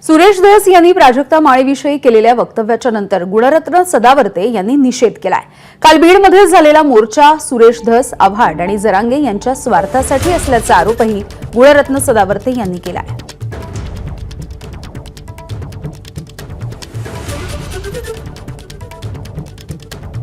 सुरेश धस यांनी प्राजक्ता माळीविषयी केलेल्या वक्तव्याच्या नंतर गुणरत्न सदावर्ते यांनी निषेध केलाय। काल बीडमध्ये झालेला मोर्चा सुरेश धस, आव्हाड आणि जरांगे यांच्या स्वार्थासाठी असल्याचा आरोपही गुणरत्न सदावर्ते यांनी केलाय।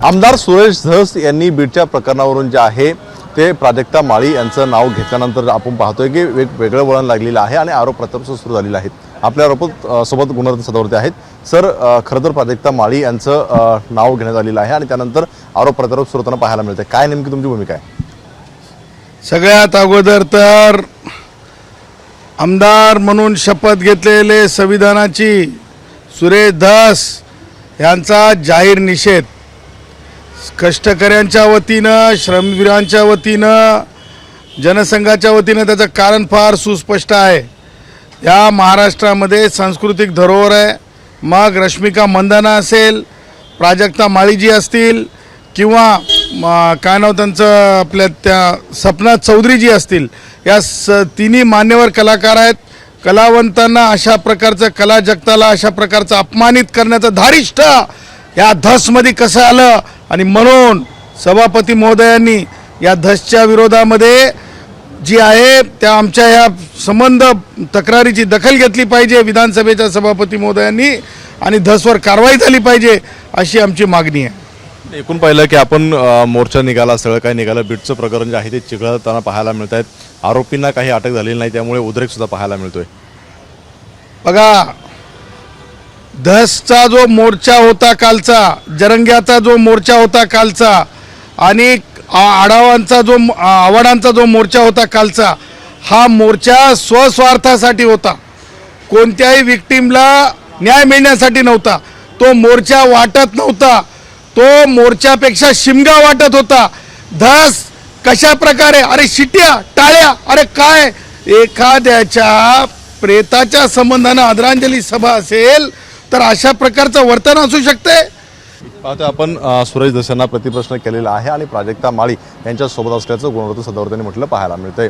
आमदार सुरेश धस यांनी बीडच्या प्रकरणावरून जे आहे ते प्राजक्ता माळी यांचं नाव घेतल्यानंतर आपण पाहतोय की वेगळं वळण लागलेलं आहे आणि आरोप प्रत्यारोप सुरू झालेले आहेत। आपल्या सोबत गुणरत्न सदावर्ते आहेत। सर, खरं तर प्राजक्ता माळी यांचं नाव घेण्यात आलेलं आहे आणि त्यानंतर आरोप प्रत्यारोप सुरू होताना पाहायला मिळते। काय नेमकी तुमची भूमिका आहे? सगळ्यात अगोदर तर आमदार म्हणून शपथ घेतलेले संविधानाची सुरेश धस यांचा जाहीर निषेध कष्टकऱ्यांच्या वतीनं, श्रमवीरांच्या वतीनं, जनसंघाच्या वतीनं त्याचं कारण फार सुस्पष्ट आहे। या महाराष्ट्रामध्ये सांस्कृतिक धरोहर आहे। मग रश्मिका मंदाना असेल, प्राजक्ता माळीजी असतील किंवा काय नाव त्यांचं आपल्या त्या सपना चौधरीजी असतील, या तिन्ही मान्यवर कलाकार आहेत। कलावंतांना अशा प्रकारचं, कला जगताला अशा प्रकारचं अपमानित करण्याचं धारिष्ठ या धसमध्ये कसं आलं आणि म्हणून सभापती महोदयांनी या धसच्या विरोधामध्ये जी आहे त्या आमच्या या संबंध तक्रारीची दखल घेतली पाहिजे विधानसभेच्या सभापती महोदयांनी आणि धसवर कारवाई झाली पाहिजे अशी आमची मागणी आहे। एकूण पाहिलं की आपण मोर्चा निघाला, सगळं काही निघालं, बीडचं प्रकरण जे आहे ते चिघळताना पाहायला मिळत आहेत। आरोपींना काही अटक झालेली नाही, त्यामुळे उद्रेक सुद्धा पाहायला मिळतोय। बघा, धसचा जो मोर्चा होता कालचा, जरंग्याचा जो मोर्चा होता कालचा आणि आव्हाडांचा जो मोर्चा होता कालचा, हा मोर्चा स्वस्वार्थासाठी होता। कोणत्याही विक्टीमला न्याय मिळण्यासाठी नव्हता। तो मोर्चा वाटत नव्हता, तो मोर्चापेक्षा शिमगा वाटत होता। धस कशा प्रकारे, अरे शिट्या, टाळ्या, अरे काय, एखाद्याच्या प्रेताच्या संबंधानं आदरांजली सभा असेल तर अशा प्रकारचं वर्तन असू शकते? पाहतो आपण सुरेश धस यांना प्रतिप्रश्न केलेला आहे आणि प्राजक्ता माळी यांच्या सोबत असल्याचं गुणरत्न सदावर्ते यांनी म्हटलं पाहायला मिळतंय।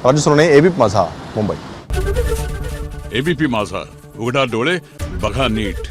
राजू सोने, एबीपी माझा, मुंबई। एबीपी माझा, उघडा डोळे बघा नीट।